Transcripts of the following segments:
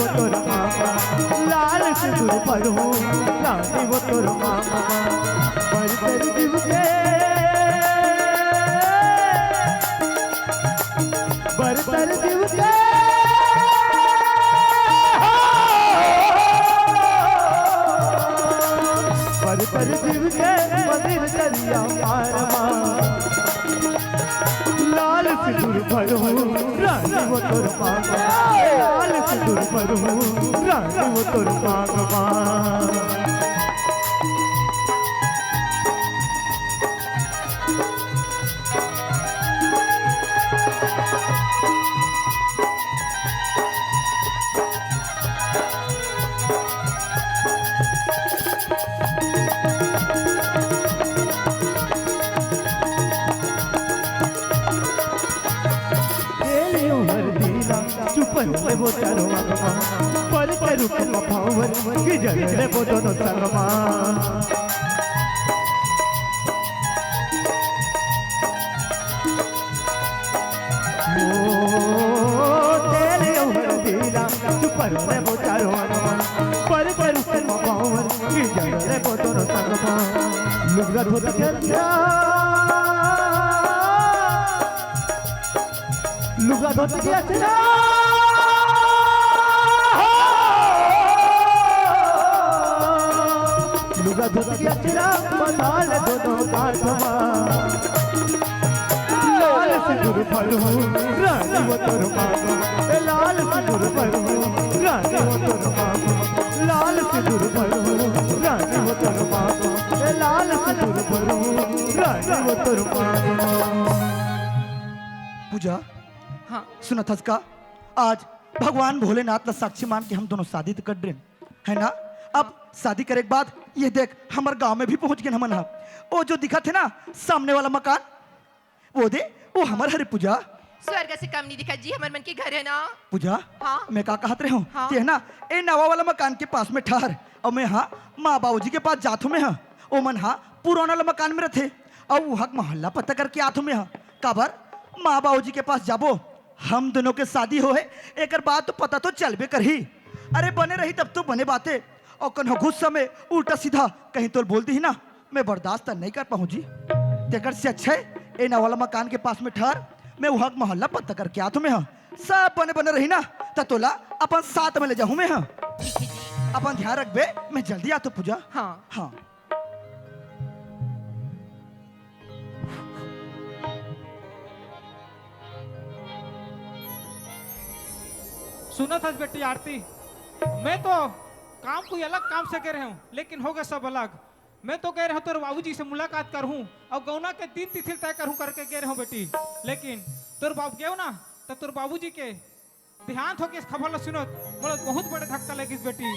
वो तोर मामा लाल सिंदूर पढ़ू रानी वो तोर मामा पर कर दिव के पर कर दिव के पर दिव के मंदिर करिया मारमा लाल सिंदूर पढ़ू रानी वो तोर मामा लाल सिंदूर पढ़ू रानी वो तोर मामा चुपन वो चारो मामा पर करू पावर की जगह वो दोनों संगमा तेरे उमर दीला चुपन वो चारो मामा पर करू पावर की जगह वो दोनों संगमा लुगड़ा धोती क्या लुगड़ा धोती क्या चला लुगा धोती अचरा बनाल दोनों पाठवा लाल सिंदूर पढ़ू रानी वो तोर मामा लाल सिंदूर पढ़ू रानी वो तोर मामा लाल सिंदूर पढ़ू रानी वो तोर मामा लाल सिंदूर पढ़ू रानी वो तोर मामा। पूजा हाँ सुना था का आज भगवान भोलेनाथ का साक्षी मान के हम दोनों शादी तो कर रहे है ना। अब शादी करे के बाद ये देख हमारे गांव में भी पहुंच गए हमन वो जो दिखा थे ना सामने वाला मकान वो दे वो हमारे हरे पूजा स्वर्ग से कम नहीं दिखा जी हमारे मन के घर है ना। पूजा हाँ? मैं का कहत रहे हूँ हाँ? ते है ना ए नवा वाला मकान के पास में ठहर और मैं हाँ माँ बाबूजी के पास जात हूँ मैं हाँ ओ मन हाँ पुराना वाला मकान में रहते और वहाँ मोहल्ला पता करके आत हूँ मैं हाँ काबर माँ बाबूजी के पास जाबो हम दोनों के शादी हो है एक बात तो पता तो चलबे कर ही अरे बने रही तब तो बने बातें और कन्हो गुस्सा में उल्टा सीधा कहीं तो बोल दी ही ना मैं बर्दाश्त नहीं कर पाऊँ जी तेकर से अच्छा है ए नवाला मकान के पास में ठहर मैं वहाँ मोहल्ला पता करके आता मैं हाँ सब बने बने रही ना तोला अपन साथ में ले जाऊँ मैं हाँ ठीक है जी। अपन ध्यान रखबे मैं जल्दी आता पूजा। हाँ हाँ सुना था बेटी आरती मैं तो काम कोई अलग काम से कह रहे हूँ लेकिन होगा सब अलग। मैं तो कह रहा हूँ तेरे बाबूजी से मुलाकात करूँ और गौना के दिन तिथि तय करूँ करके कह रहा हूँ बेटी लेकिन तेरे बाबू गए ना तो तेरे बाबूजी के ध्यान हो के इस खबर ला सुनो बोलो बहुत बड़े धक्का लगी बेटी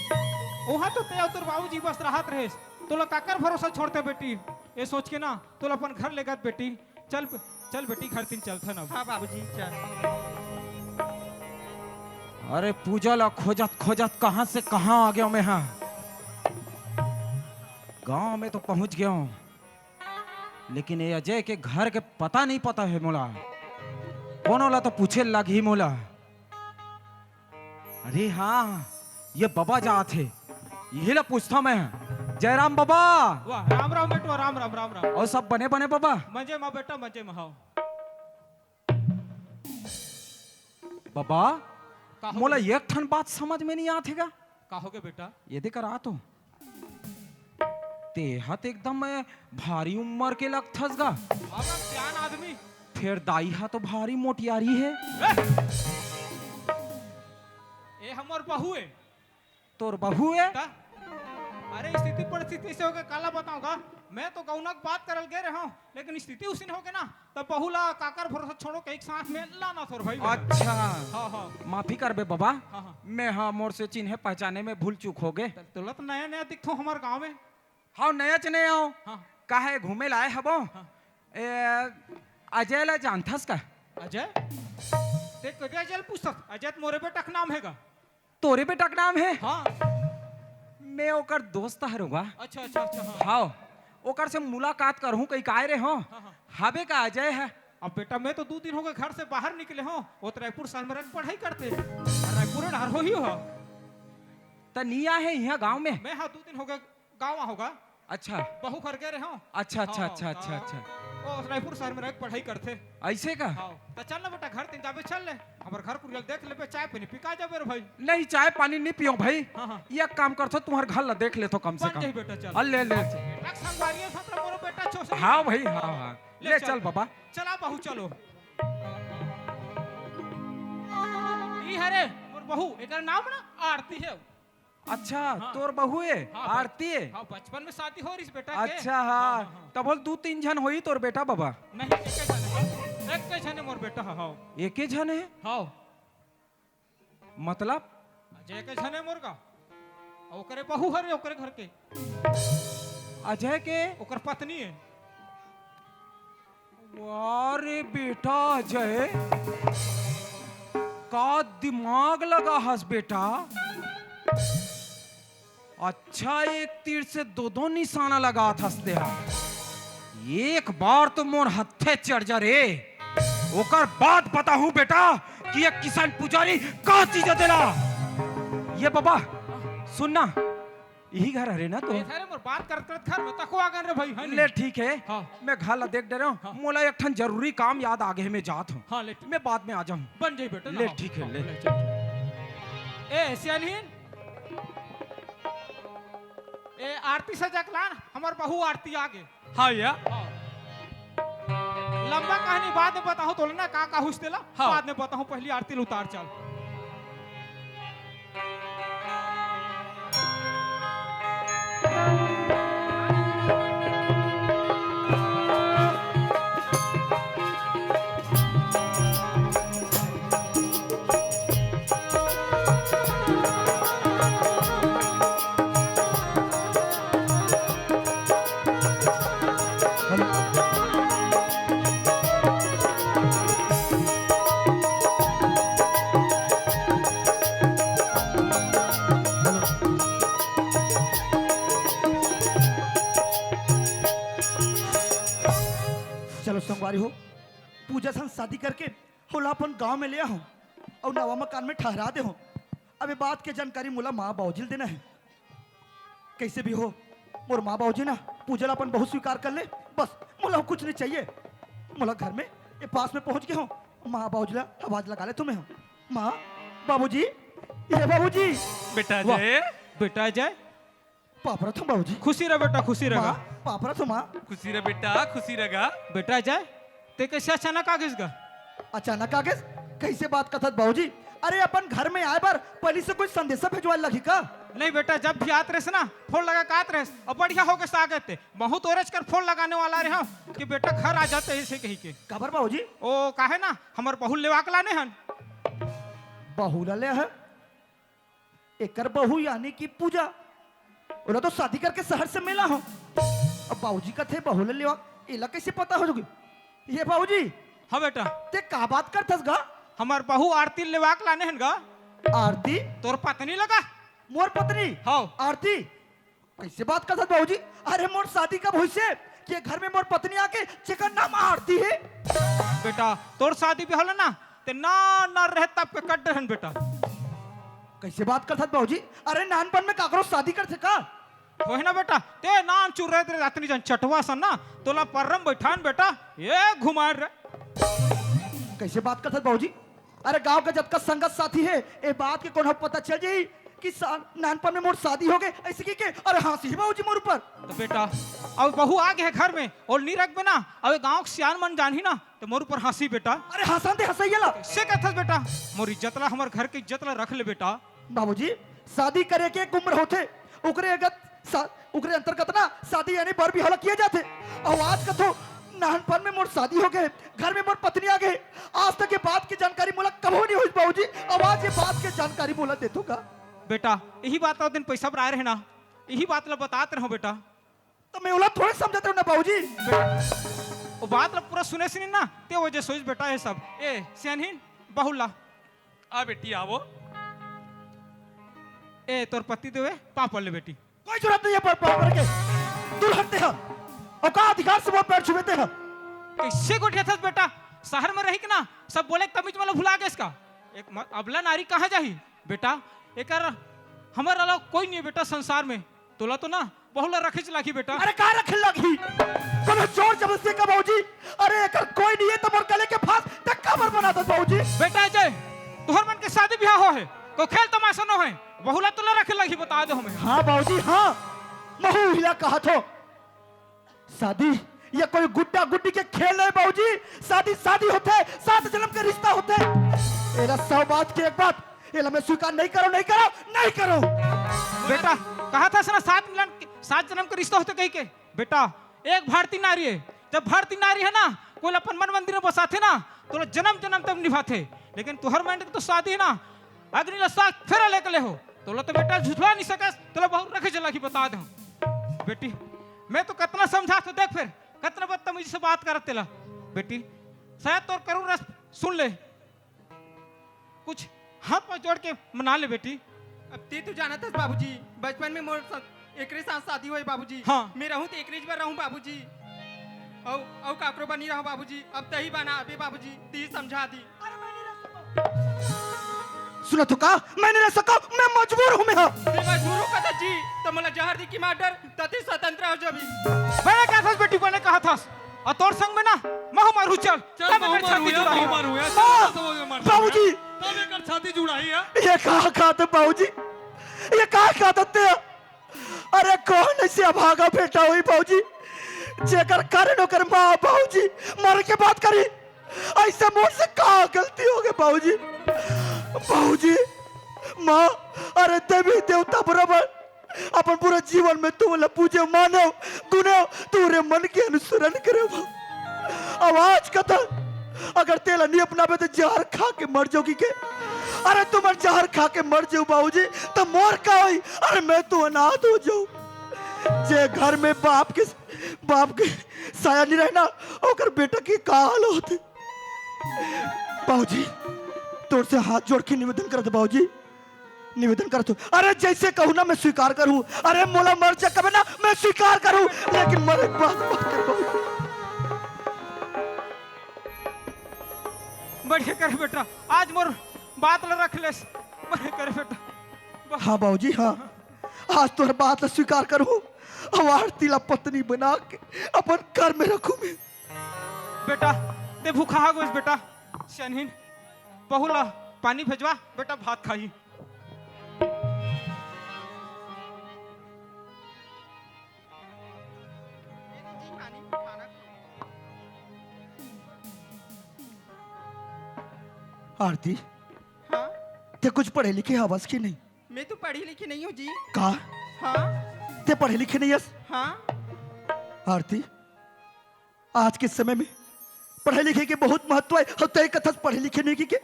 वहाँ तो तय तेरे बाबूजी बस राहत रहे तो काकर भरोसा छोड़ते बेटी ये सोच के ना तो अपन घर लेगा बेटी चल चल बेटी घर तीन चलते ना। हाँ बाबूजी चल। अरे पूजा ला खोजत खोजत कहां से कहां आ गया मैं हाँ गांव में तो पहुंच गया हूं लेकिन ये अजय के घर के पता नहीं पता है मोला कौन ला तो पूछे लग ही मोला। अरे हाँ ये बाबा जा थे यही ला पूछता मैं जयराम बाबा। वाह राम राम बेटो राम राम राम राम। और सब बने बने बाबा मजे में बेटा मजे में। हाँ बाबा मोला एक ठन बात समझ में नहीं आत हैगा। कहोगे बेटा ये देकर आ तो तेहत एकदम भारी उम्र के लगथस गा सियान आदमी फिर दाई हा तो भारी मोटियारी है। ये हमार बहू है तोर बहू है ता? अरे स्थिति परिस्थिति से होके काला बताऊंगा मैं तो गौनक बात करल गए रहा हूँ लेकिन स्थिति उसी ने होके ना तब बहुला काकर भरोसा छोड़ो के एक साथ में लाना थोर भाई। अच्छा हाँ हाँ माफी कर बे बाबा। हाँ हाँ मैं हाँ मोर से चिन्हे पहचाने में भूल चूक हो गए। तुलत नया नया दिखतो हमारे गांव में। हाँ नया चने आओ हाँ काहे घूमे लाए हबो हाँ। अजय ला जानथस का अजय ते कदे चल पूछत अजय तो मोरे बेटा का नाम हैगा। तोरे बेटा का नाम है। हाँ मैं ओकर दोस्त हरुगा। अच्छा अच्छा अच्छा हाँ हाँ ओकर से मुलाकात करहूं कई काय रे हो हाँ हाँ। हबे का अजय है। अब बेटा मैं तो 2 दिन हो गए घर से बाहर निकले हो वो तो रायपुर शहर में पढ़ाई करते रायपुर डर हो ही हो तो निया है यहाँ गांव में। मैं हाँ 2 दिन हो गए गाँव होगा। अच्छा बहू घर गए रहे हो। अच्छा अच्छा अच्छा अच्छा अच्छा। ओ रायपुर शहर में रह के पढ़ाई करते। ऐसे का? हाँ तो चल ना बेटा घर तीन जाबे चल ले हमारे घर कुरियल देख ले चाय पानी पिका जाबे रे भाई। नहीं चाय पानी नहीं पियो भाई। हाँ हाँ ये काम करथो तुम्हारे घर ला देख ले तो कम से बन कम। जाई बेटा चल। ले ले। रख संगवारियों साथ मोरो बेटा छोसे। हाँ भाई हाँ हाँ ले चल बाबा। चला बहू चलो। ई हरे मोर बहू एकर नाम ना आरती है। अच्छा हाँ। तोर बहू है हाँ, आरती है। हाँ बचपन में शादी हो रही बेटा के। अच्छा हाँ तब बोल 2-3 जन होई तोर बेटा बाबा। नहीं एक के जने मोर बेटा हाँ। एक ही जन है हाँ मतलब? अजय के जने मोर का ओकरे बहू हरे ओकरे घर के। अजय के ओकर पत्नी है। वारे बेटा अजय का दिमाग लगा हस बेटा। अच्छा एक तीर से 2 निशाना लगा हंसते हा। एक बार तो मोर हत्थे चढ़ जा रे। ओकर बात पता हूँ बेटा कि ये किसान पुजारी का चीज देला। ये बाबा सुनना यही घर है ना तो? सारे मोर बात करत घर में तको आ गए रे भाई। ले ठीक है हाँ। मैं घर ला देख दे रहा हूँ। हाँ। मोला एक ठन जरूरी काम याद आगे में जात हूँ। हाँ ले मैं बाद में आ जाऊँ। बन जाई बेटा। ले ठीक है ले। ए सियानहीन ए आरती सजक लान हमार बहू आरती आगे। हाँ या हाँ। लंबा कहानी बाद में बताऊं तो ना का हुस देला। हाँ। बाद में बताऊं पहली आरती उतार चल। चलो संगवारी हो पूजा सन शादी करके होला अपन गांव में ले आओ और नवा मकान में ठहरा दे हो। अबे बात के जानकारी मोला माँ बाबूजी देना है। कैसे भी हो मोर माँ बाबूजी ना पूजा ला अपन बहुत स्वीकार कर ले। बस मोला कुछ नहीं चाहिए। मोला घर में ये पास में पहुंच गए हो। माँ बाबूजी ला आवाज लगा ले तुम्हें। माँ बाबूजी ये बाबूजी। बेटा वाह। जय बेटा जय पापरा तुम बाबूजी। खुशी रह बेटा खुशी रह। माँ पापरा तुम। माँ खुशी रह बेटा खुशी रगा। बेटा जय ते कैसे अचानक आ गइस गा। अचानक आ गए कैसे बात कथत बाबूजी? अरे अपन घर में आए बार पहले से कोई संदेशा भेजवा लगी का? नहीं बेटा जब भी आत रहे ना फोन लगा के आत रहे और बढ़िया हो गए आ गए थे। बहुत ओरज कर फोन लगाने वाला रहे हो कि बेटा घर आ जाते ऐसे कही के। खबर बाबूजी ओ काहे ना हमार बहू लेवा के लाने हन। बहू ला ले है एकर बहू यानी कि पूजा। ओला तो शादी करके शहर से मिला हो। अब बाबूजी का थे बहू ले लेवा एला कैसे पता हो जोगी? ये बाबूजी हाँ बेटा ते का बात करथस गा? हमार बहू आरती लेवा के लाने हन गा। आरती तोर पत्नी लगा। मोर पत्नी हाँ आरती कैसे बात करथस बाबूजी? अरे मोर शादी कब हुई से कि घर में मोर पत्नी आके जेकर नाम आरती है? बेटा तोर शादी भी होला ना ते ना ना रहे तब के कट रहन बेटा। कैसे बात करथस बाबूजी? अरे नानपन में काकरो शादी करथे का? हो ना बेटा ते नाम चुर रहे तेरे रातनी जन चटवा सन ना तोला परम बैठान बेटा ये घुमार रे। कैसे बात करथस बाबूजी? अरे गांव का जब का संगत साथी है ए बात के कौन पता चल जाई कि नानपन में मोर शादी हो गए ऐसे की के? अरे हंसी ही बाबूजी मोर ऊपर। तो बेटा अब बहू आ गए घर में और नहीं रख बेना अब गांव के सियान मन जान ही ना तो मोर ऊपर हंसी बेटा। अरे हंसन दे हंसैया से कहथस बेटा मोर इज्जत ला हमार घर के इज्जत ला रख ले बेटा। बाबूजी शादी करे के एक उम्र होते उकरे अंतर्गत ना शादी यानी बर बिहाव किए जाते। और आज का तो नानपन में मोर शादी हो गए घर में मोर पत्नी आ गए। आज तक ये बात की जानकारी मोला कब नहीं हुई बाबूजी। अब आज ये बात की जानकारी मोला दे दूंगा। बेटा यही बात ला दिन पैसा बनाए रहे ना यही बात ला बताते रहो बेटा। तो मैं ओला थोड़े समझाते हूँ ना बाबूजी। वो बात ला पूरा सुने सुनी ना ते वजह सोच बेटा ये सब ए सियानहीन बहुला आ बेटी आवो। ए तोर पति देवे पापा ले बेटी। कोई जरूरत नहीं है पर के दूर हटते हैं और का अधिकार से वो पैर छुएते हैं। कैसे गोठिया था बेटा शहर में रही कि ना सब बोले तमीज मतलब भुला गए इसका। एक अबला नारी कहाँ जाही बेटा एकर हमारे अलावा कोई नहीं है बेटा संसार में। तोला तो ना बहुला रखे चलाकी बेटा। अरे का रखे लगी कोनो जोर जबरदस्ती का बाबूजी। अरे अगर कोई नहीं है तो मोर गले के फांस तक कबर बना दो बाबूजी। बेटा अजय तुहर मन के शादी ब्याह हो है को खेल तमाशा न है, बहुला तोला रखे लगी बता दो हमें। हाँ बाबूजी हाँ, महू हिला कहा थो शादी ये कोई गुड्डा गुड्डी के खेल नहीं बाबूजी। शादी शादी होते है, 7 जन्म के रिश्ता होते है। मेरा 100 बात की एक बात ये मैं स्वीकार नहीं करो नहीं करो नहीं करो। बेटा कहा था सना 7 जन्म के रिश्ता होते कहीं के। बेटा एक भारतीय नारी है, जब भारतीय नारी है ना कोई अपन मन मंदिर में बसाते ना तो जन्म जन्म तक निभाते, लेकिन तुहर मैंने तो शादी है ना अग्नि लसा फिर लेकर ले हो तो बेटा झुठला नहीं सके तो बहुत रखे चला की बता दो। बेटी मैं तो कितना समझा तो देख फिर कितना बदतमीजी से बात करत तेला। बेटी शायद तोर करूँ रस सुन ले, कुछ हाथ पांव जोड़ के मना ले बेटी। अब ते तो जाना था बाबूजी, बचपन में मोर एकरे साथ शादी हुई बाबूजी। हाँ। मैं रहूं तो एकरे पर रहूं बाबूजी। औ काकरो बनी रहो बाबूजी। अब तही बना अबे बाबूजी ती समझा दी। सुना तो का मैं नहीं रह सका, मैं मजबूर हूँ। मैं ते मजबूर हो कदा जी तो मला जहर दी की मार तते स्वतंत्र हो जबी। मैंने कहा था बेटी मैंने कहा था और तोर संग में ना महू मारू चल चल मैं मेरी छाती जुड़ा बहु है। मारू या बाबूजी तब एक छाती जुड़ाई है। ये कहा खाता बाबूजी, ये कहा खाता ते। अरे कौन ऐसे अभागा बेटा हुई बाबूजी जेकर कारण होकर माँ बाबूजी मर के बात करी। ऐसे मोर से कहा गलती हो गई बाबूजी। बाबूजी माँ अरे देवी देवता बराबर अपन पूरा जीवन में तू बोला पूजे मानो गुने तूरे मन के अनुसरण करे। अब आज कथा अगर तेला नहीं अपना पे तो जहर खा के मर जाओगी के। अरे तुम जहर खा के मर जाओ बाबूजी तो मोर का हुई। अरे मैं तो अनाथ हो जाऊं। जे घर में बाप के साया नहीं रहना और बेटा की का हाल होते। बाबूजी तोर से हाथ जोड़ के निवेदन करते बाबूजी, निवेदन करते। अरे जैसे कहूँ ना मैं स्वीकार करूँ। अरे मोला मर जा कभी ना मैं स्वीकार करूँ, लेकिन मरे बात बढ़िया करे बेटा आज मोर बात ला रख ले बढ़िया करे बेटा। हाँ बाबूजी हाँ, आज तोहर बात ला स्वीकार करूँ। अब आरती ला पत्नी बना के अपन घर में रखूँ मैं। बेटा ते भूखा हा गोस बेटा शनहीन बहुला पानी भेजवा बेटा भात खाई। आरती हाँ ते कुछ पढ़े लिखे हवस की नहीं? मैं तो पढ़ी लिखी नहीं हूँ जी। का हाँ ते पढ़े लिखे नहीं यस? हाँ आरती आज के समय में पढ़े लिखे के बहुत महत्व है और तय कथा पढ़े लिखे नहीं की के।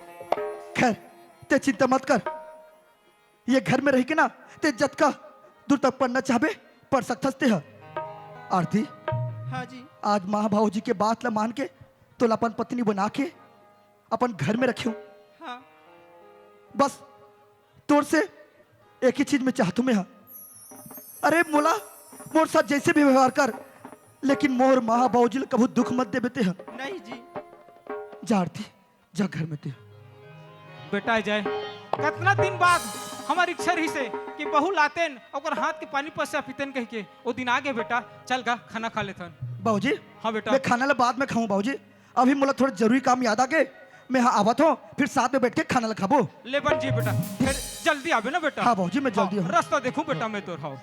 खैर ते चिंता मत कर, ये घर में रह के ना ते जत का दूर तक पढ़ना चाहबे पढ़ सकता ते है। आरती हाँ जी आज माँ भाव जी के बात ला मान के तो अपन पत्नी बना के अपन घर में रखियो। हाँ बस तोर से एक ही चीज में चाहतू मैं। अरे मोला मोर साथ जैसे भी व्यवहार कर, लेकिन मोर माँ बाबूजी कभी दुख मत दे बेते हैं। नहीं जी जा आरती जा घर में ते। बेटा जाए कितना दिन बाद हमारी इच्छा रही से कि बहू लातेन और हाथ के पानी पसा पीतन कह के वो दिन आ गए। बेटा चल गा खाना खा लेथन। बाबूजी हाँ बेटा मैं खाना ला बाद में खाऊं बाबूजी, अभी मोला थोड़ा जरूरी काम याद आ गए। मैं हाँ आवत हूँ फिर साथ में बैठ के खाना ला खाबो। ले बन जी बेटा फिर जल्दी आवे ना बेटा। हाँ बाबूजी मैं जल्दी हूँ। रास्ता देखूं बेटा मैं तो हाँ।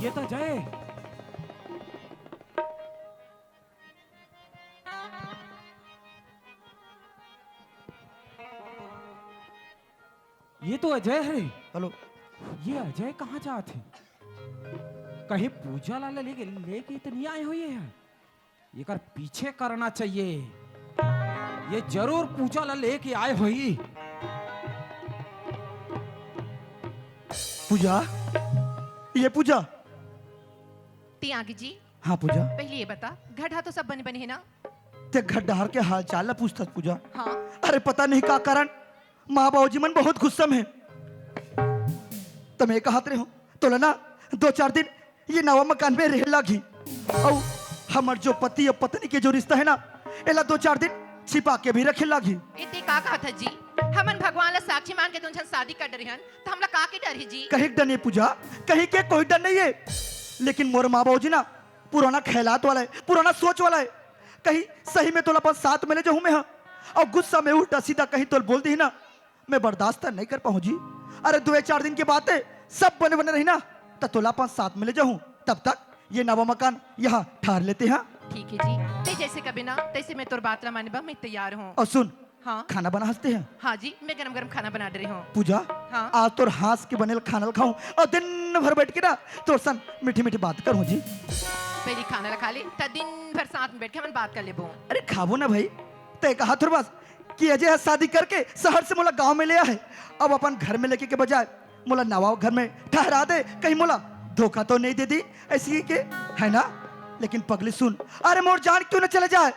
ये तो जय ये तो अजय है। हेलो ये अजय कहाँ जाते हैं? कहीं पूजा लाला लेके तो नहीं आए हुए हैं। ये कर पीछे करना चाहिए, ये जरूर पूजा ला लेके आए हुई। पूजा ये पूजा ती आगे जी हाँ पूजा पहले ये बता गड्ढा तो सब बने बने है ना? ते घर डहार के हाल चाल ला पूछता पूजा। हाँ अरे पता नहीं का कारण माँ बाबूजी मन बहुत गुस्सा में है। तो मैं कहते रहे हो तो ना 2-4 दिन ये नवा मकान में रह लगी और हमार जो पति और पत्नी के जो रिश्ता है ना एला 2-4 दिन छिपा के भी रखे लगी। इतने का कहा था जी हमन भगवान ला साक्षी मान के तुमसे शादी कर रही हन तो हमला का के डर है जी। कहीं डर नहीं पूजा, कहीं के कोई डर नहीं है, लेकिन मोर माँ बाबू जी ना पुराना ख्यालात वाला है, पुराना सोच वाला है। कहीं सही में तोला पास साथ मिले जो मैं हाँ और गुस्सा में उल्टा सीधा कहीं तो बोल दी ना मैं बर्दाश्त नहीं कर पाऊँ जी। अरे 2-4 दिन के बाद सब बने बने रही ना तो तोला पास साथ मिले जाऊँ, तब तक ये नवा मकान यहाँ ठहर लेते हैं। ठीक है जी ते जैसे कभी ना तैसे मैं तोर बात ला माने बा मैं तैयार हूँ। और सुन हाँ खाना बना हंसते हैं हाँ जी मैं गरम गरम खाना बना दे रही हूँ। पूजा हाँ। आज तो हाथ के बने खाना खाऊं और दिन भर बैठ के ना तो सन मीठी मीठी बात करूं जी। पहले खाना खा ले तो दिन भर साथ में बैठ के हम बात कर ले बो। अरे खाबो ना भाई तय कहा थोड़ा बस कि अजय शादी करके शहर से मोला गांव में ले आए, अब अपन घर में लेके के बजाय मोला नवा घर में ठहरा दे, कहीं मोला धोखा तो नहीं दे दी ऐसी के है ना। लेकिन पगली सुन, अरे मोर जान क्यों ना चले जाए,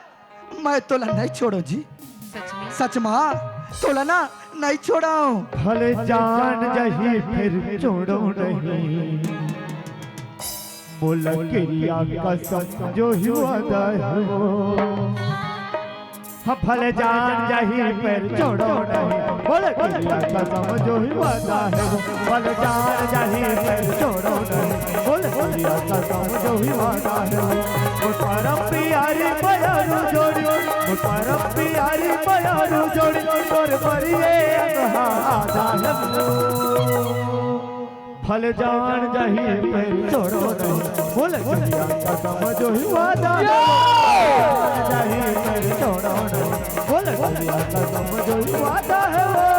मैं तोला नहीं छोड़ो जी, सच में सच माँ तोला ना नहीं छोड़ा। भले जान जही फिर छोड़ो नहीं, बोला क्रिया कसम जो ही वादा है वो। हाँ भले जान जही फिर छोड़ो नहीं, बोला क्रिया कसम जो ही वादा है वो। भले जान जही फिर छोड़ो नहीं, बोला क्रिया कसम जो ही वादा है वो। परम प्यारी बयारू जोड़ी, परम प्यारी बयारू जोड़ी, तोर परिए आधा है वो। फल जान जही फिर छोड़ो नहीं, बोले क्रिया कसम जो ही वादा है वो। जही फिर छोड़ो नहीं, बोले क्रिया कसम जो ही वादा है वो।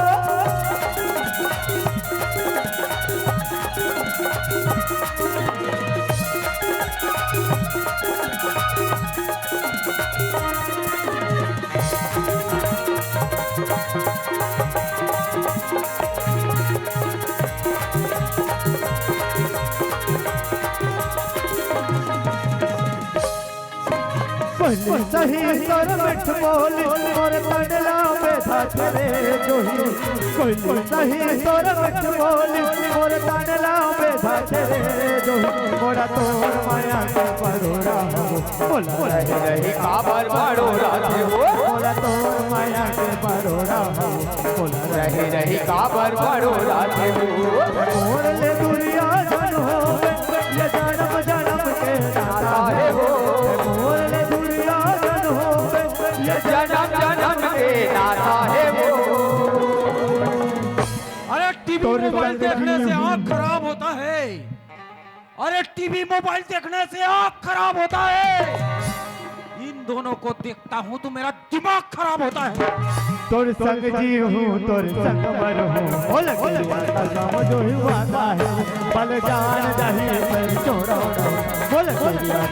सही सर मिठ बोली और तड़ला बेधा चले जो ही, कोई सही सर मिठ बोली और तड़ला बेधा चले जो ही। मोरा तोर माया के परोरा हो, बोला रही रही काबर परोरा हो। मोरा तोर माया के परोरा हो, बोला रही रही काबर परोरा हो। मोर ले दुनिया जन हो ये जन्म जन्म के नाता है हो। मोर ले दुनिया जन हो ये जन्म जन्म के नाता है वो। अरे टीवी मोबाइल देखने से आँख खराब होता है, अरे टीवी मोबाइल देखने से आँख खराब होता है। इन दोनों को देखता हूँ तो मेरा दिमाग खराब होता है। तोर संग जी हूँ तोर संग मर हूँ, बोल कसम जो ही वादा है। बल जान जही फिर छोड़ो नहीं, बोल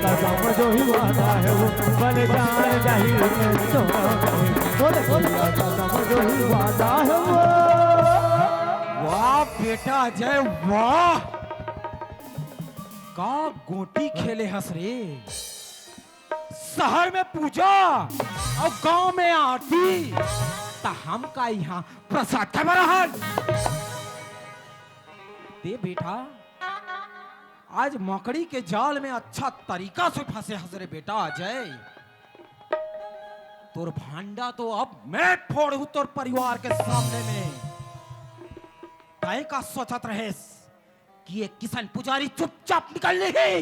कसम जो ही वादा है वो। बल जान जही फिर छोड़ो नहीं, बोल कसम जो ही वादा है वो। वाह बेटा जय वाह, का गोटी खेले हंस रे। शहर में पूजा और गांव में आरती, ता हम का यहाँ प्रसाद का बरहन दे बेटा। आज मकड़ी के जाल में अच्छा तरीका से फंसे हंस रे बेटा अजय। तोर भांडा तो अब मैं फोड़ू तोर परिवार के सामने में। तय का सोचत रहे कि ये किसान पुजारी चुपचाप निकल लेगी,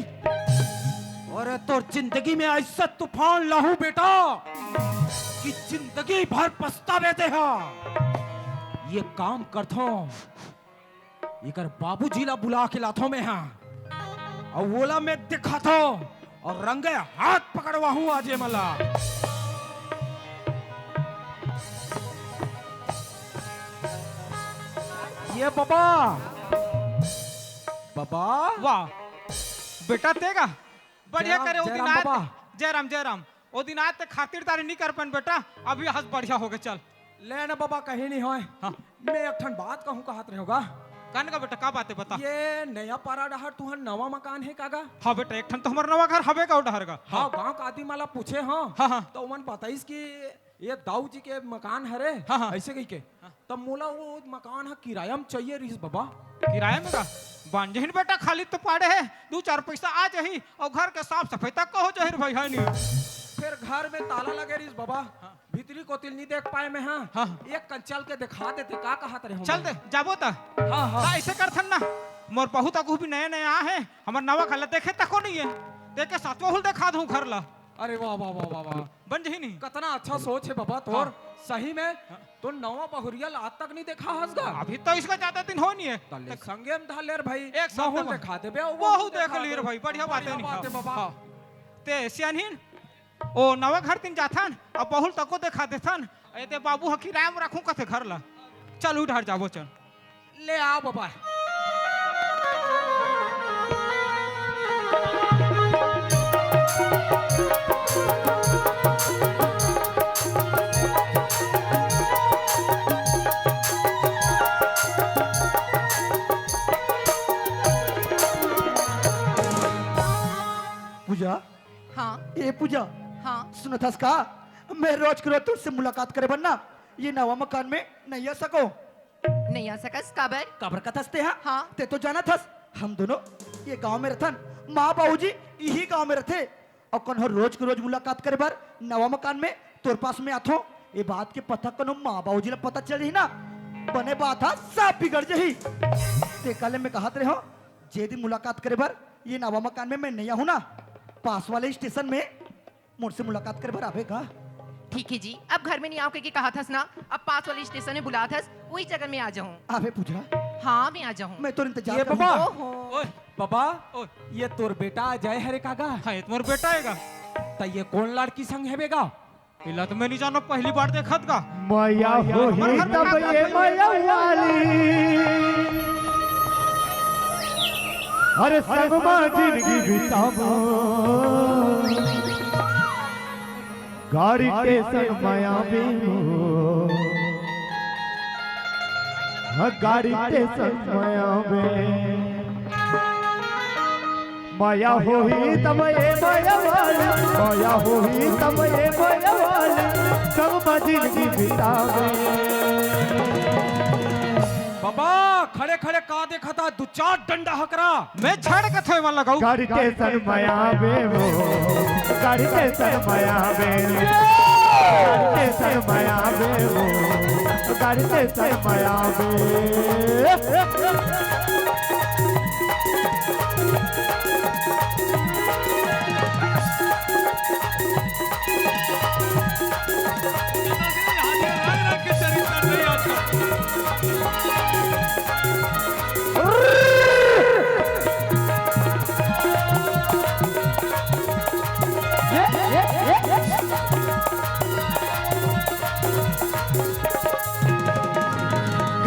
और तोर जिंदगी में ऐसा तूफान लाहू बेटा कि जिंदगी भर पछतावे दे। ये काम करथो इकर बाबूजी ला बुला के लाथो में हाँ और वोला में दिखाथो और रंगे हाथ पकड़वा हूँ आजे मला। ये बाबा बाबा वाह बेटा तेगा बढ़िया जयराम, करे। ओ जयराम दिन आए बाबा। जयराम जयराम ओ दिन आए ते खातिरदारी नहीं कर पान बेटा, अभी हंस बढ़िया हो गए। चल ले ना बाबा कहीं नहीं होए। हाँ। मैं एक ठन बात कहूँ कहत रहे होगा। कान का बेटा का बात है बता। ये नया पारा डहर तुहर नवा मकान है कागा? हाँ बेटा एक ठन तो हमारा नवा घर हवे का डहर का। हाँ गांव का आदमी माला पूछे हाँ हाँ हाँ तो मन बताइस कि ये दाऊ जी के मकान हरे हाँ, हाँ। ऐसे कही के तब मोला वो मकान है किराया में चाहिए रिस बाबा। किराए में का बन जहिन बेटा, खाली तो पाड़े है, 2-4 पैसा आ जही और घर के साफ सफाई तक कहो जहिर भाई है नहीं। फिर घर में ताला लगे रिस बाबा, भीतरी को तिल नहीं देख पाए में। हाँ, हाँ। एक कंचल के दिखा देते का कहा रहे चल दे जाबो ता। हाँ हाँ ता ऐसे करथन ना, मोर बहुत अगू भी नया नया है, हमर नवा खाला देखे तको नहीं है, देखे सातवा हुल दिखा दूं घर ला। अरे वाह वाह वाह वाह वाह, बन जही नहीं। कितना अच्छा सोच है बाबा तोर। हाँ। सही में तो नवा बहुरिया आज तक नहीं देखा हंसगा। अभी तो इसका ज्यादा दिन हो नहीं है। तले संगे में धालेर भाई एक साथ बहु देखा। दिखा देबे बहु देख लियर भाई, बढ़िया बात है बात है बाबा। हाँ। ते सियानहीन ओ नवा घर तीन जाथन अब बहुल तको देखा देथन, एते बाबू ह किराया में रखूं कथे घर ला। चल उधर जाबो चल। ले आओ बाबा। पूजा, हाँ ए पूजा, हाँ सुनत हस का? मैं रोज के रोज तुझसे मुलाकात करे बनना ये नवा मकान में नहीं आ सको। नहीं आ सकस काबर। कबर का थसते हैं। हाँ। ते तो जाना थस हम दोनों ये गांव में रहथन, माँ बाबूजी यही गांव में रहते और कौन रोज के रोज मुलाकात करे बार नवा मकान में तोर पास में आथो। ये बात के पता कनो माँ बाबूजी ला पता चल ही ना, बने बात हा सब बिगड़ जही। ते कल में कहत रहे हो जे दिन मुलाकात करे बार ये नवा मकान में मैं नहीं आहू ना, पास वाले स्टेशन में मुझसे मुलाकात करे बार आवेगा। ठीक है जी, अब घर में नहीं आओ के कहा थस ना, अब पास वाले स्टेशन में बुला थस, वही जगह में आ जाऊं। आवे पूजा, हाँ मैं आ जाऊं। मैं तो इंतजार ये कर बाबा। ओहो ओए बाबा ओए, ये तोर बेटा जय हरे कागा हाँ ये तुम्हारा बेटा आएगा। त ये कौन लड़की संग हेबेगा? इला तो मैं नहीं जानो, पहली बार देखत का। माया हो ही तब ये माया वाली, अरे संगमा जिंदगी बिताबो, गाड़ी के संग माया बेमो, गाड़ी के संग माया बे, माया हो ही तब ये माया वाली, माया हो ही तब ये माया वाली, संगमा जिंदगी बिताबो। बाबा खड़े खड़े का देखा था, 2-4 डंडा हकरा। मैं छड़ कथे वाला लगाऊं। गाड़ी के संग माया बे वो, गाड़ी के संग माया बे, गाड़ी के संग माया बे वो, गाड़ी के संग माया बे। रंग के चरित्र नहीं आता।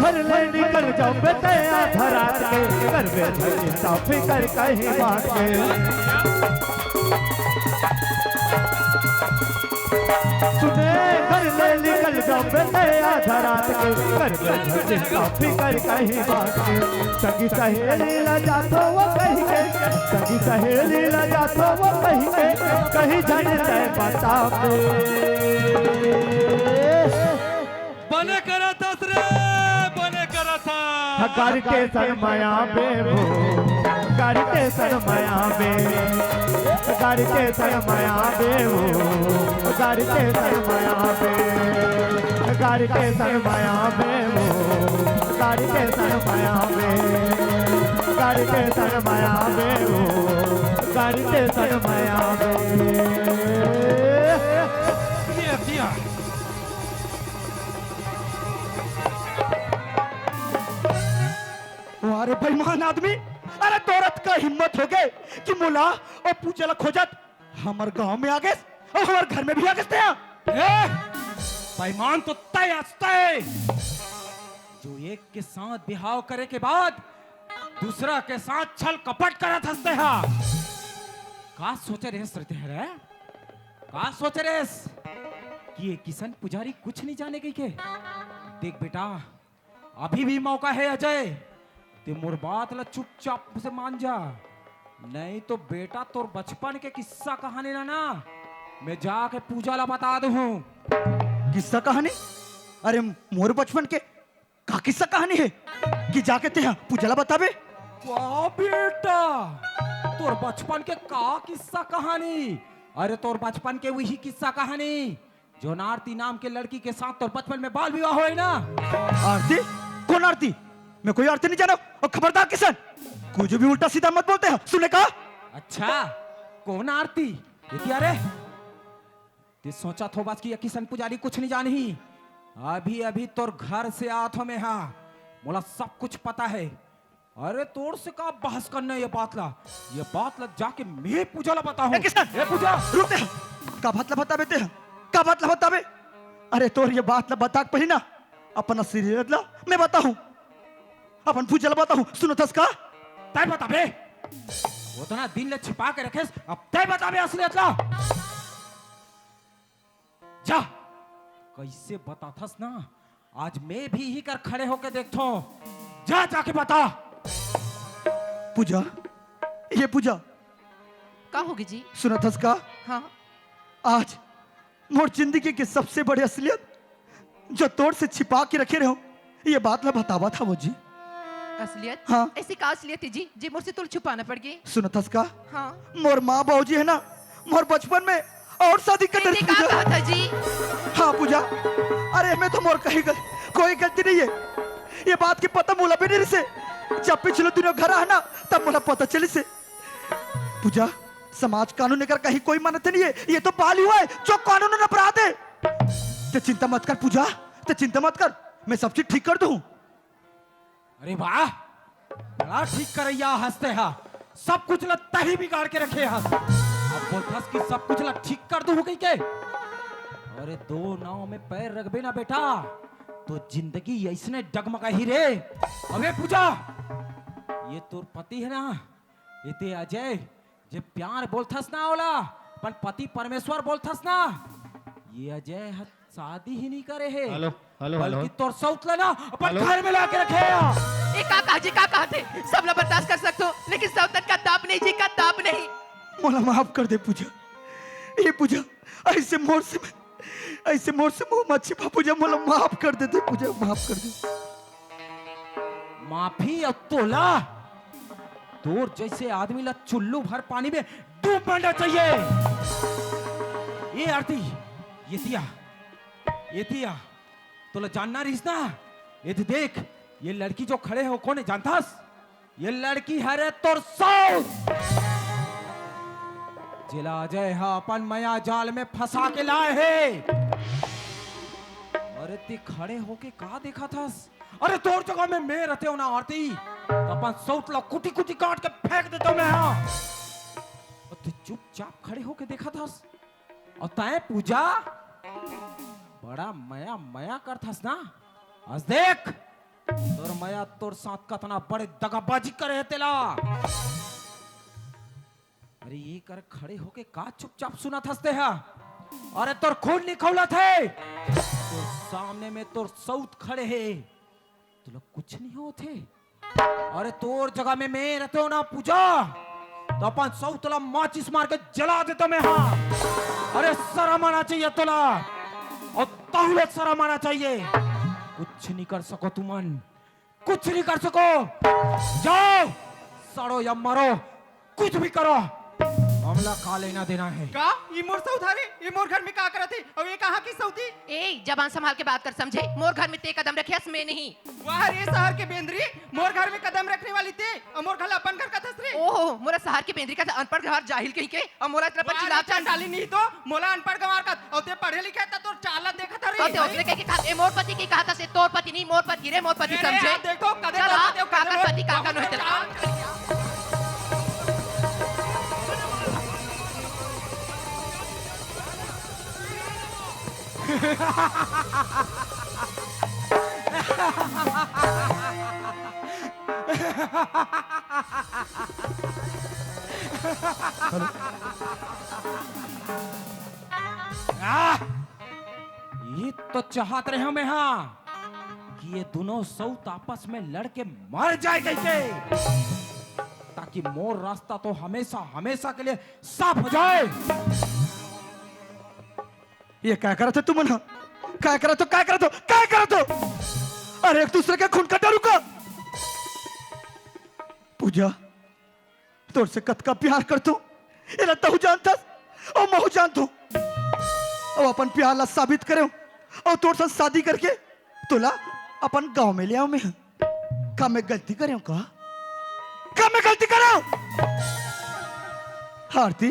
घर ले निकल जाओ बेटया धरा के, कर बेटे साफी कर कहीं बात के, सुने घर ले निकल जाओ बेटया धरा के, कर बेटे साफी कर कहीं बात के। संगी सहेली ला जातो वो कहीं के, संगी सहेली ला जातो वो कहीं के, कहीं जाने जाए बता पे। बने करा था रे, बने करा था। गाड़ी के संग माया बे वो, गाड़ी के संग माया बे, गाड़ी के संग माया बे वो, गाड़ी के संग माया बे, गाड़ी के संग माया बे वो, गाड़ी के संग माया बे, गाड़ी के संग माया बे वो, गाड़ी के संग माया बे। ये दिया अरे बेईमान आदमी, अरे तोरत का हिम्मत हो गए कि मुला और पूछला खोजत हमार गांव में आ गए और हमार घर में भी आ गए। बेईमान तो तय है जो एक के साथ बिहाव करे के बाद दूसरा के साथ छल कपट करत हंसते हा। का सोचे रे श्रुति है, का सोचे रे कि ये किशन पुजारी कुछ नहीं जाने गई के? देख बेटा अभी भी मौका है अजय, ते मोर बात ला चुपचाप से मान जा, नहीं तो बेटा तोर बचपन के किस्सा कहानी ना मैं जाके पूजा ला बता दूं। किस्सा कहानी? अरे मोर बचपन के का किस्सा कहानी है कि जाके ते पूजला बताबे? वाह बेटा, तोर बचपन के का किस्सा कहानी? अरे तोर बचपन के वही किस्सा कहानी जो आरती नाम के लड़की के साथ तोर बचपन में बाल विवाह हुए ना। आरती? कौन आरती? मैं कोई आरती नहीं जाना। और खबरदार किसान, कुछ भी उल्टा सीधा मत बोलते हैं, सुने का? अच्छा, कौन आरती? अरे ते सोचा थो बस कि ये किशन पुजारी कुछ नहीं जानी। अभी अभी तोर घर से आथो में हाँ, मोला सब कुछ पता है। अरे तोर से का बहस करना ये बात ला जाके मैं पूजा ला बताऊं। किसान, ये पूजा रुकते हैं। का बात ला बता बेते हैं, का बात ला बताबे? अरे तोर ये बात ला बता पहली ना अपन असलियत ला मैं बताऊं, अपन पूजा ला बताऊं। सुनो थस का तय बता बे, वो तो ना दिन ले छिपा के रखे, अब तय बता बे असलियत ला। जा, कैसे बता थस ना, आज मैं भी ही कर खड़े होके देखता हूं। जा जाके बता। पूजा, ये पूजा का होगी जी? सुनो थस का, हाँ आज मोर जिंदगी की सबसे बड़ी असलियत जो तोड़ से छिपा के रखे रहो, ये बात ला बतावा था वो जी। असलियत? हाँ। ऐसी का असलियत है जी जी मुझसे तुल छुपाना पड़ गई? सुनो थस का, हाँ। मोर माँ बाबूजी है ना, मोर बचपन में और शादी कर ऐसे का कहा था जी? हाँ पूजा, अरे मैं तो मोर कहीं कोई गलती नहीं है। ये बात की पता मोला भी नहीं से, जब पिछले दिनों घर है ना तब मोला पता चली से। पूजा, समाज कानून लेकर कहीं कोई मानते नहीं है, ये तो बाल हुआ है जो कानून अपराध है। ते चिंता मत कर पूजा, ते चिंता मत कर, मैं सब चीज ठीक कर दूं। अरे वाह, बड़ा ठीक करैया हंसते हा, सब कुछ लगता ही बिगाड़ के रखे हा। अब बोलथस कि सब कुछ ला ठीक कर दू कहीं के। अरे दो नाव में पैर रखबे ना बेटा तो जिंदगी ऐसने डगमगा ही रे। अबे पूजा, ये तोर पति है ना, इते अजय जे प्यार बोलथस ना ओला, पर पति परमेश्वर बोलथस ना, ये अजय शादी ही नहीं करे है। हेलो हेलो हेलो, बल्कि तोर सौत लेना अपन हेलो? घर में लाके रखे हा। ए का कहा जी, का कहा थे? सब लोग बर्दाश्त कर सकते हो, लेकिन सौतन का ताप नहीं जी, का ताप नहीं। मोला माफ कर दे पूजा, ये पूजा ऐसे मोर से मुंह मत छिपा पूजा, मोला माफ कर दे पूजा, माफ कर दे। माफी अब तोला, तोर जैसे आदमी ला चुल्लू भर पानी में डूब मरना चाहिए। ये आरती, ये तिया तोला जानना रहीस ना, ये तो देख, ये लड़की जो खड़े हो कौन है जानतास? ये लड़की है रे तोर सौत, जिला अजय हा अपन माया जाल में फंसा के लाए है। अरे ती खड़े होके का देखा थास? अरे तोर जगह में मैं रहते हो ना आरती, तो अपन सौत ला कुटी कुटी काट के फेंक देता मैं हाँ। और तू चुपचाप खड़े होके देखा थास, और तय पूजा बड़ा मया मया कर थास ना। आज देख तोर मया तोर साथ कतना बड़े दगाबाजी करे है तेला। अरे ये कर खड़े होके का चुपचाप सुना थसते है? अरे तोर खून निकौला थे, तोर सामने में तोर सौत खड़े है, तो लोग कुछ नहीं होते। अरे तोर जगह में मैं रहते हो ना पूजा, तो अपन सौत ला माचिस मार के जला देता मैं हाँ। अरे शर्म आना चाहिए तोला, और तहुले शर्म आना चाहिए। कुछ नहीं कर सको तुमन, कुछ नहीं कर सको, जाओ सड़ो या मरो, कुछ भी करो, मामला का लेना देना है। का ये मोर सौत हरे, ये मोर घर में का करत है? और ये कहां की सौती? ए जबान संभाल के बात कर, समझे? मोर घर में ते कदम रखियस, मैं नहीं। वाह रे शहर के बेंद्री, मोर घर में कदम रखने वाली थे, और मोर घर अपन घर का थस रे। ओहो, मोरा शहर के बेंद्री का अनपढ़ गवार जाहिल कहीं के, और मोरा इतना पर चिल्ला चाल डाली नहीं तो मोला अनपढ़ गवार का, और ते पढ़े लिखे था तो चाला देखा था रे। और ते उसने कह के कहा ए मोर पति की कहा था से तोर पति नहीं, मोर पति रे, मोर पति अरे समझे? यार देखो कदे चल बता आ, दे काका पति काका नो है तेरा। ये तो चाहत रहे हमें हाँ कि ये दोनों सौत आपस में लड़ के मर जाए कैसे, ताकि मोर रास्ता तो हमेशा हमेशा के लिए साफ हो जाए। ये क्या कर रहे थे तुम ना? क्या करा तो क्या करा तो क्या करा तो अरे एक दूसरे के खून कटा रुका पूजा तोर से कत का प्यार कर तू ये तू जानता और महू जान तू अब अपन प्यार ला साबित करे और तोर से शादी करके तोला अपन गांव में ले आओ मैं का मैं गलती करे का मैं गलती करो आरती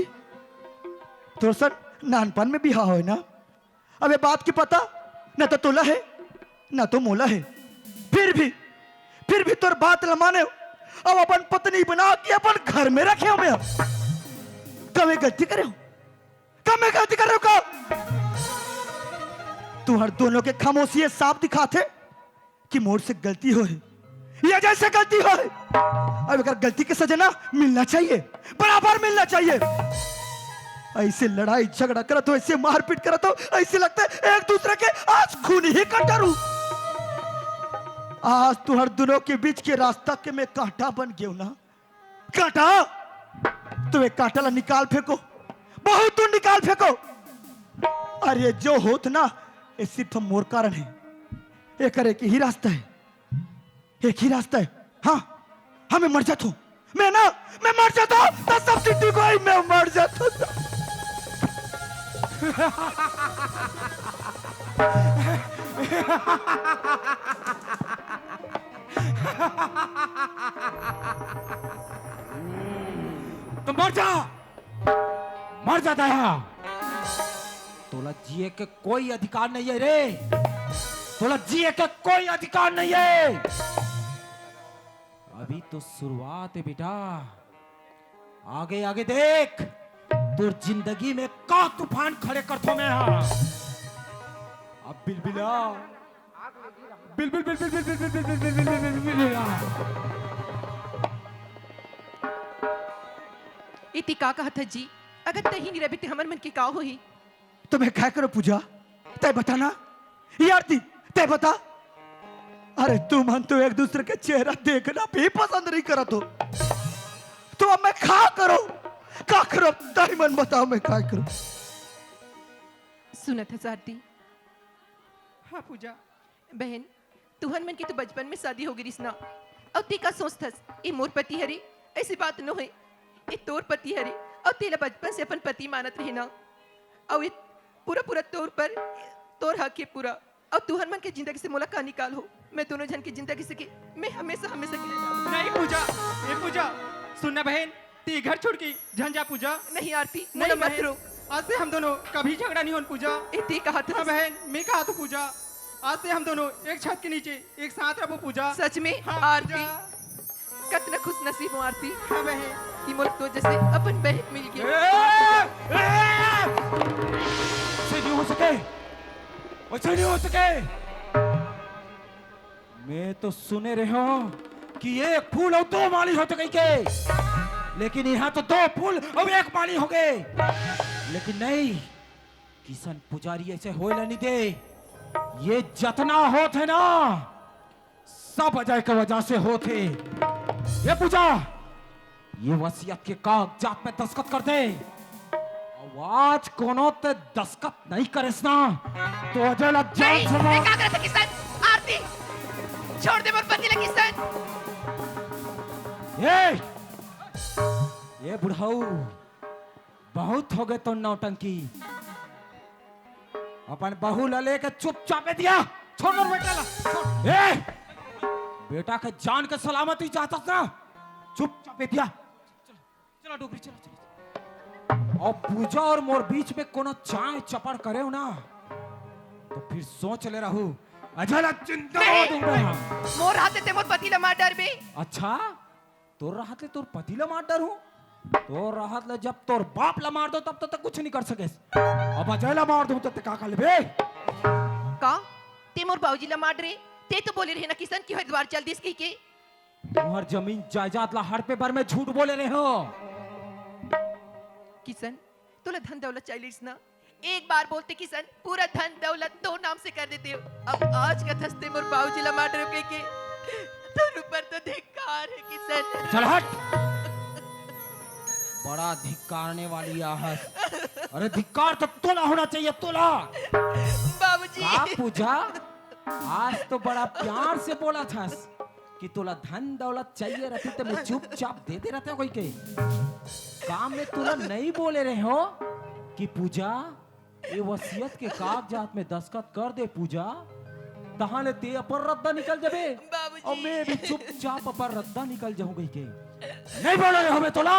तोर सर नानपन में बिहा हो ना अब ये बात की पता न तो तोला है न तो मोला है फिर भी तोर बात ल माने अब अपन पत्नी बना के अपन घर में रखे हो मैं कब गलती करे हो कब मैं गलती कर रहा हूं तू हर दोनों के खामोशी साफ दिखाते कि मोर से गलती हो या जैसे गलती हो अब अगर गलती की सजा ना मिलना चाहिए बराबर मिलना चाहिए ऐसे लड़ाई झगड़ा करत हो ऐसे मारपीट करत हो ऐसे लगता है एक दूसरे के आज खून ही कटरू आज तू हर दोनों के बीच के रास्ता के में कांटा बन गया ना कांटा तो एक कांटा ला निकाल फेंको बहुत दूर निकाल फेंको अरे जो होत ना ये सिर्फ मोर कारण है एक ही रास्ता है एक ही रास्ता है हाँ हाँ मैं मर जाता हूं मैं मर जाता हूं तो सब ठीक हो मैं मर जाता हूं तो मर जाता है तोला जिए के कोई अधिकार नहीं है रे तोला जिए के कोई अधिकार नहीं है अभी तो शुरुआत है बेटा आगे आगे देख तोर जिंदगी में का तूफान खड़े करतो मैं हाँ अब बिलबिला बिल बिल बिल बिल बिल बिल बिल बिल बिल बिल बिल बिल इति का कहत जी अगर तही नहीं रही हमर मन की का होही तो मैं क्या करो पूजा तय बताना आरती तय बता अरे तुम हम तो एक दूसरे के चेहरा देखना भी पसंद नहीं करा तो अब मैं क्या करो तय मन बताओ मैं क्या करूं सुनत है आरती हाँ पूजा बहन तुहन मन की तो बचपन में शादी हो गई ना और ती का सोचथस ये मोर पति हरे ऐसी बात न है ये तोर पति हरे और तेरा बचपन से अपन पति मानत रहे ना और ये पूरा तोर पर तोर हक है पूरा और तुहन मन के जिंदगी से मुलाकात निकाल हो मैं दोनों जन की जिंदगी से मैं हमेशा के लिए नहीं पूजा ये पूजा सुनना बहन ती घर छोड़ के झंझा पूजा नहीं आरती नहीं मत बहन, रो आज से हम दोनों कभी झगड़ा नहीं हो पूजा इति कहा था हाँ बहन मैं कहा तो पूजा आज से हम दोनों एक छत के नीचे एक साथ रहो पूजा सच में हाँ, आरती पूजा। कितना खुश नसीब हो आरती हाँ बहन कि मोर तो जैसे अपन बहन मिल गई ऐसे नहीं हो सके ऐसे नहीं हो सके मैं तो सुने रहे हो कि एक फूल और दो माली हो तो कहीं के लेकिन यहाँ तो दो फूल और एक माली हो गए लेकिन नहीं किशन पुजारी ऐसे हो नहीं दे ये जतना होत है ना सब अजय के वजह से होते ये पूजा ये वसीयत के कागजात पे दस्तखत कर दे आज कोनो ते दस्तखत नहीं करेस ना तो अजय ला जान नहीं से मैं क्या कर सकती किसान आरती छोड़ दे मोर पति ला किसान ये बुढ़ाऊ बहुत हो गए तो नौटंकी अपन बहू ला लेके चुपचाप दिया छोड़ दो बेटा ला छोड़। बेटा के जान के सलामती चाहता ना चुपचाप दिया चलो डोगरी चलो और पूजा और मोर बीच में कोनो चाय चपड़ करे हो ना तो फिर सोच ले रहू अजय ला जिंदा हो दूंगा मोर हाथे ते मोर पति ला मार डर बे अच्छा तोर राहत ले तोर पति ला मार डर हूं तोर राहत ले जब तोर बाप ला मार दो तब तो कुछ नहीं कर सके अब अजय ला मार दूं तो का कर लेबे का ते मोर बाबूजी ला मार रे ते तो बोले रहे ना किसान की हरिद्वार चल दिस की के तुम्हार जमीन जायदाद ला हर पे भर में झूठ बोले रहे हो किसान तोला धन दौलत चाहिए ना एक बार बोलते किसान पूरा धन दौलत दो नाम से कर देते हो अब आज का थस्ते मोर बाबूजी ला मार रहे के तो ऊपर तो धिक्कार है किसान चल हट बड़ा धिक्कारने वाली आहत अरे धिक्कार तो तोला होना चाहिए तोला बाबूजी बाबूजी। का पूजा, आज तो बड़ा प्यार से बोला था कि तोला धन दौलत चाहिए रहती तो मैं चुपचाप देते रहते कोई के काम में तोला नहीं बोले रहे हो कि पूजा ये वसीयत के कागजात में दस्तखत कर दे पूजा, तहां ले ते अपर रद्दा निकल जाबे बाबूजी। और मैं भी चुपचाप अपर रद्दा निकल जाऊं गई के नहीं बोले रहे हो मैं तोला,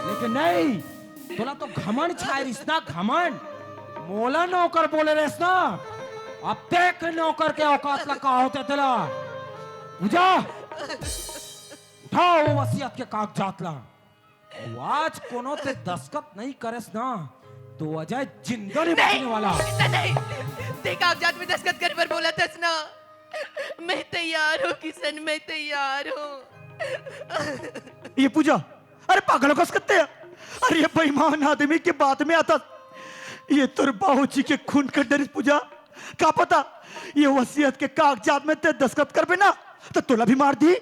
लेकिन नहीं तोला तो घमंड छाए रिस ना, घमंड मोला नौकर बोले रेस ना, अब देख नौकर के औकात लगा होते तेला पूजा, उठाओ वो वसीयत के कागजात ला, आज कोनो ते दस्तखत नहीं करेस ना तो अजय जिंदा नहीं बचने वाला। नहीं, ते कागजात में दस्तखत कर पर बोला था ना, मैं तैयार हूँ किशन, मैं तैयार हूँ। ये पूजा, अरे पागलों का सकते हैं, अरे ये बेईमान आदमी की बात में आता, ये तुर बाबूजी के खून का डर पूजा, क्या पता ये वसीयत के कागजात में ते दस्तखत कर बे ना तो तोला भी मार दी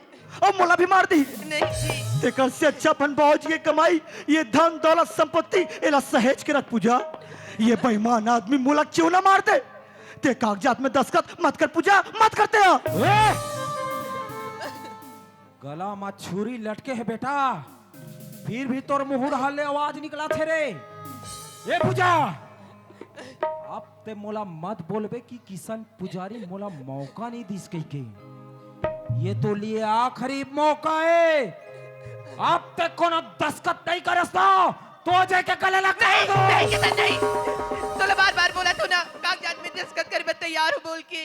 और मोला भी मार दी। नहीं जी, तेकर से अच्छा अपन बाबूजी की कमाई ये धन दौलत संपत्ति एला सहेज के रख पूजा, ये बेईमान आदमी मोला क्यों ना मार दे, ते कागजात में दस्तखत मत कर पूजा, मत करते हैं। गला में छुरी लटके है बेटा, फिर भी तोर मुंह ढाले आवाज निकला थे रे, ये पूजा अब ते मोला मत बोलबे कि किशन पुजारी मोला मौका नहीं दिस कही के, ये तो लिए आखिरी मौका है, अब तक कोनो दस्तखत नहीं करस ना तो अजय के गले लग नहीं, दो। नहीं किशन नहीं, तोला बार-बार बोला तो ना कागजात में दस्तखत कर मैं तैयार हूँ बोल के,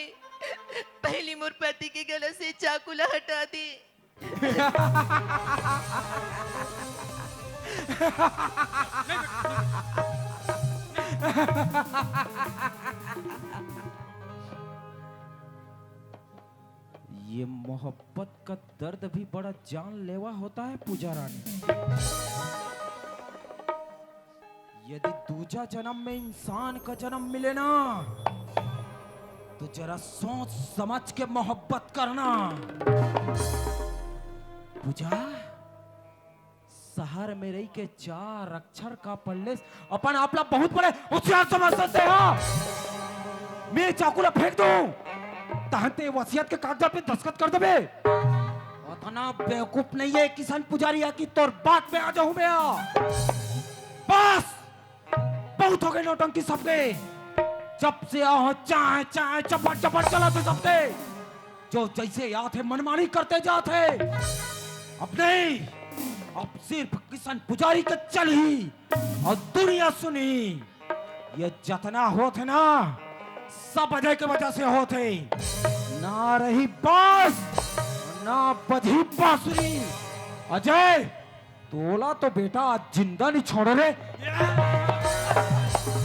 पहली मोर पति के गले से चाकू ला हटा दी। ये मोहब्बत का दर्द भी बड़ा जानलेवा होता है पूजा रानी, यदि दूजा जन्म में इंसान का जन्म मिले ना तो जरा सोच समझ के मोहब्बत करना पूजा, शहर में रही के चार अक्षर का पल्ले अपन आपला बहुत बड़े होशियार समझ सकते हो, मैं चाकूला फेंक दूं तहते वसीयत के कागजात पे दस्तखत कर देबे, उतना बेवकूफ नहीं है किसान पुजारी की तोर बात पे आ जाऊं मैं, बस बहुत हो गए नौटंकी सबके, जब से आओ चाय चाय चपट चपट चलाते सबके, जो जैसे याद है मनमानी करते जाते, अब नहीं, अब सिर्फ किसान पुजारी का चल ही और दुनिया सुनी, ये जतना होते ना सब अजय के वजह से होते, ना रही बास ना बधी बांसुरी, अजय तोला तो बेटा आज जिंदा नहीं छोड़ रे।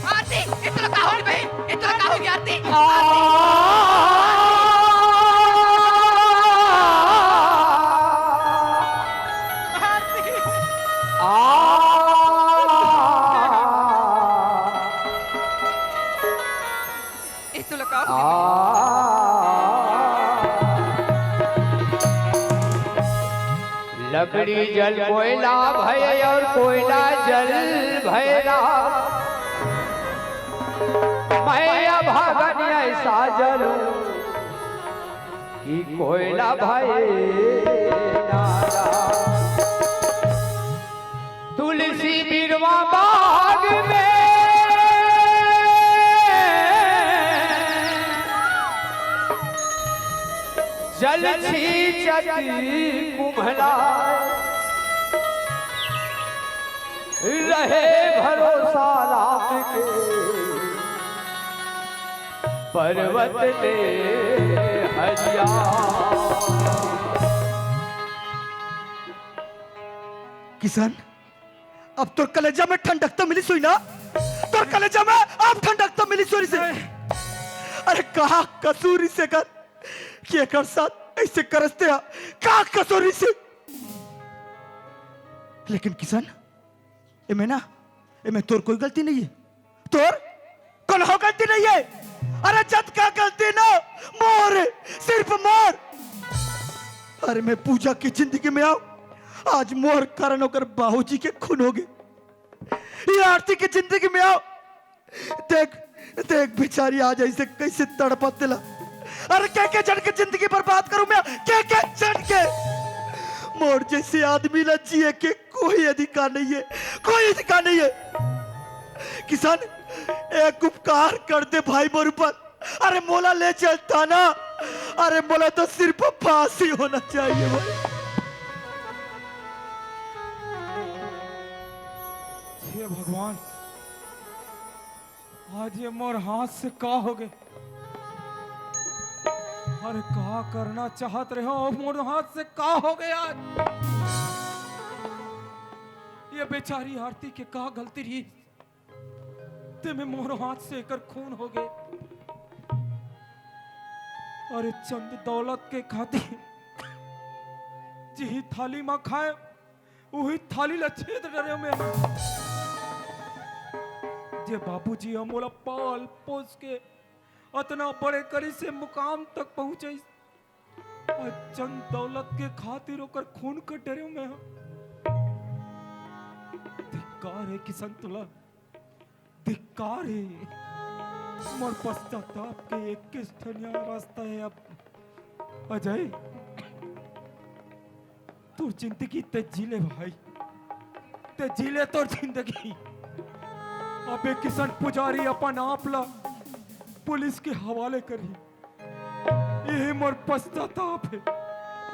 आरती, इतना का हो गई, इतना का हो गया आरती, इतना का हो गया। लकड़ी जल कोयला भय और कोयला जल भैरा, मैं अभागन ऐसा जलूं कि कोयला भय नारा, तुलसी बिरवा बाग में जल छींचती कुम्हला, रहे भरोसा रात के पर्वत ने हरिया। किसान, अब तो कलेजा में ठंडक तो मिली सुई ना, तो कलेजा में अब ठंडक तो मिली सुई से, अरे कहा कसूरी से कर कि एक साथ ऐसे करते हैं, कहा कसूरी से, लेकिन किसान इमें तोर कोई गलती नहीं है, तोर कोई गलती नहीं है, अरे जद का गलती ना मोर, सिर्फ मोर, अरे मैं पूजा की जिंदगी में आऊं, आज मोर कारण होकर बाबूजी के खून हो गए, ये आरती की जिंदगी में आओ, देख देख बेचारी आज ऐसे कैसे तड़पत ला। अरे क्या जन के जिंदगी बर्बाद करूं मैं, क्या जन के। मोर जैसे आदमी ना जिए के कोई अधिकार नहीं है, कोई अधिकार नहीं है। किसान एक उपकार कर दे भाई मोर ऊपर। अरे मोला ले चलता ना, अरे मोला तो सिर्फ फांसी होना चाहिए भाई। हे भगवान, आज ये मोर हाथ से का हो गए। अरे का करना चाहत रहे हो, मोर हाथ से का हो गए आज। ये बेचारी आरती के का गलती रही ते में मोर हाथ से एकर खून हो गए। अरे चंद दौलत के खातिर जी थाली में खाए वही थाली ला छेद डरे में। जे बाबूजी अमोला पाल पोस के इतना बड़े करी से मुकाम तक पहुंचे, चंद दौलत के खातिर ओकर खून के डरे में। धिक्कार है किशन तुला, धिक्कार है। मोर पश्चाताप के एक किस्थनिया रास्ता है अब। अजय तू जिंदगी ते जीले भाई, ते जीले तो जिंदगी। अबे किशन पुजारी अपन आप ला पुलिस के हवाले करी। यही मोर पश्चाताप है,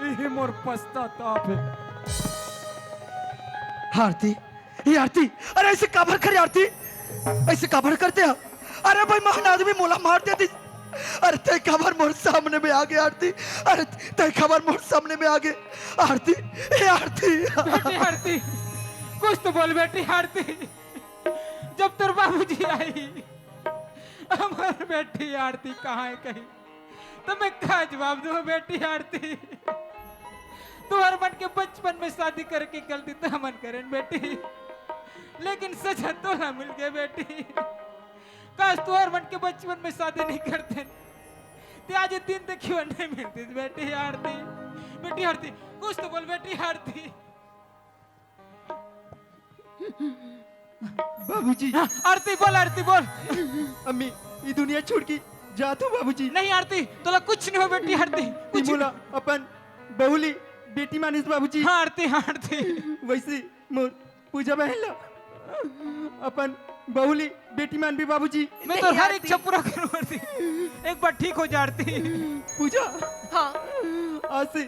यही मोर पश्चाताप है। आरती, ये आरती, अरे ऐसे काबर करे आरती, ऐसे काबर करते हैं। अरे भाई महान आदमी मोला मार देती। अरे ते खबर मोर सामने में आ गए आरती, अरे ते खबर मोर सामने में आ गए आरती। ये आरती, बेटी आरती, कुछ तो बोल बेटी आरती। जब तेरे बाबूजी आई, हमारी बेटी आरती कहाँ है कहीं, तो मैं क्या जवाब दूँ बेटी आरती। तुम्हारे मन के बचपन में शादी करके गलती तो मन करें बेटी, लेकिन सजा तो ना मिल गए बेटी। काश तुम्हारे मन के बचपन में शादी नहीं करते तो आज दिन तक क्यों नहीं मिलती बेटी आरती। बेटी आरती, कुछ तो बोल बेटी आरती। बाबूजी, आरती बोल, आरती बोल। अम्मी ये दुनिया छोड़ के जात हो बाबूजी। नहीं आरती, तोला कुछ नहीं हो बेटी आरती, कुछ बोला अपन बहुली बेटी मानिस बाबूजी। हाँ आरती, हाँ आरती। वैसे मोर पूजा बहला अपन बहुली बेटी मान भी बाबूजी। मैं तो हर इच्छा पूरा करूँ आरती, एक बार ठीक हो जा आरती। पूजा, हाँ आज से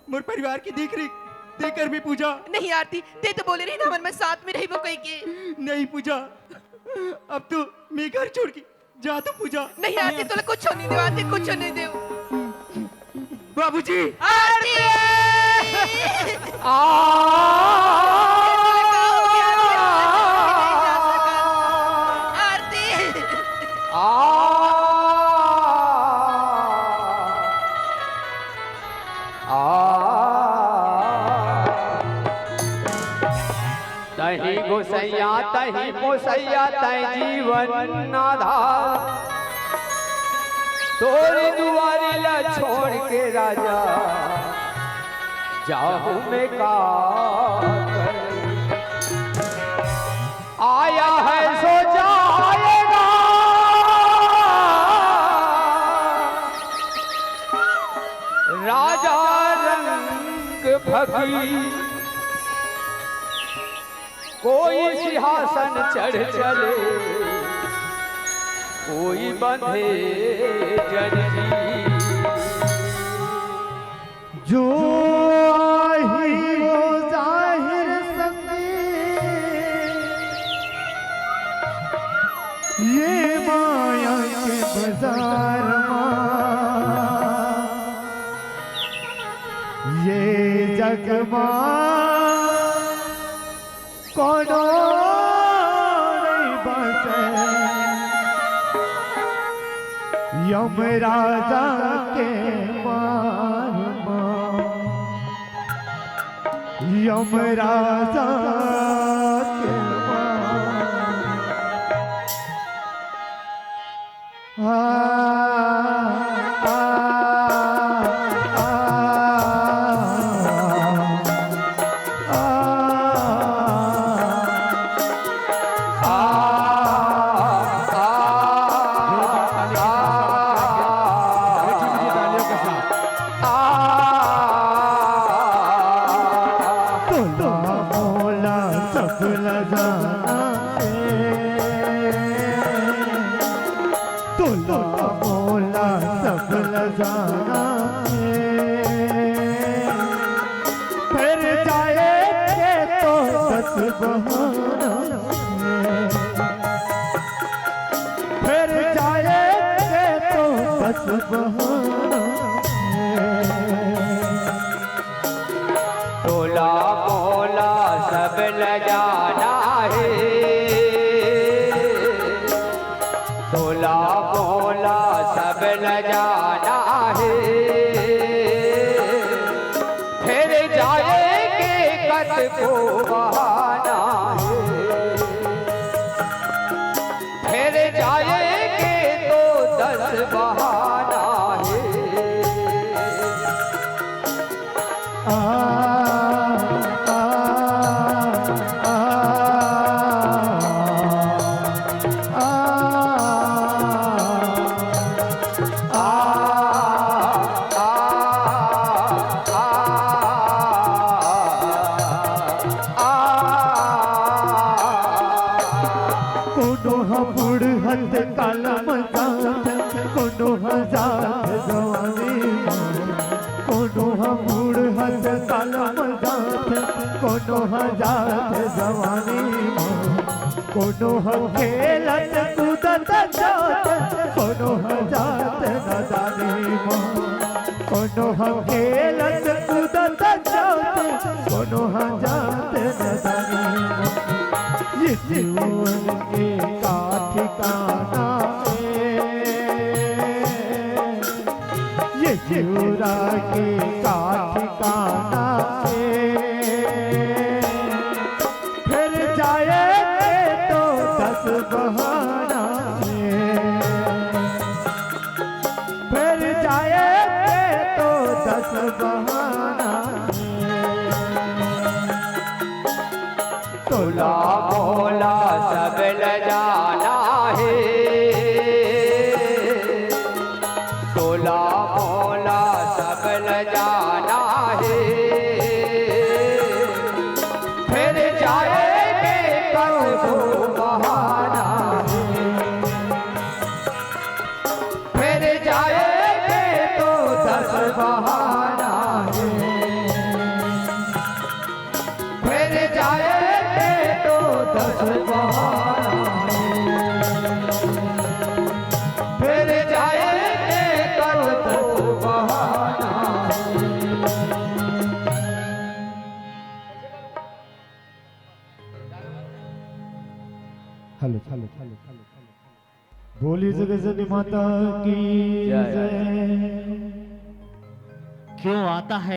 मोर परिवार की देख रेख देकर भी पूजा। नहीं आरती, ते तो बोले रही ना मन में साथ में रही वो कही के। नहीं पूजा, अब तो मैं घर छोड़ के जा तो पूजा। नहीं आरती, तोला कुछ नहीं दे आरती, कुछ नहीं दे। बाबूजी, आरती तही गोसैया तही पोसैया तय जीवन आधार। तोरी दुआरी ला छोड़ के राजा जाहू में का आया है सो जाएगा। राजा रंग भगी कोई सिंहासन चढ़ चले, कोई बंधे जंजीर। जो ही वो जाहिर संगी, ये माया के बाजार में, ये जग कोनो नहीं बसे। यमराजा के मार यमराजा के मोला सब लजाना तोला मोला सब लजाना फिर जाएंगे तो दस बहाना फिर जाएंगे तो दस बहाना तोला मोला सब लजाना है तोला मोला सब लजाना है फिर जाएंगे कत को बहाना है फिर जाएंगे तो दस बहाना है आ आ आ कोनो बुढ़ हद काला मजाक कोनो हजार जवानी कोनो बुढ़ हद काला मजाक कोनो हजार जवानी कोनो खेलत कूदत जात कोनो हजार नदानी कोनो खेलत कूदत जात कोनो हजार नदानी ये जीवन के का ठिकाना है ये जीवरा के का ठिकाना है फिर जाएंगे तो दस बहाना है फिर जाएंगे तो दस बहाना तोला मोला सब लजाना है तोला मोला सब लजाना है फिर जाएंगे कल को बहाना है फिर जाएंगे तो दस बहाना है फिर जाएंगे तो दस बहाना फिर जाएंगे कल तो बहाना हेलो हेलो हेलो हेलो बोली जगजनी माता की जय। क्यों आता है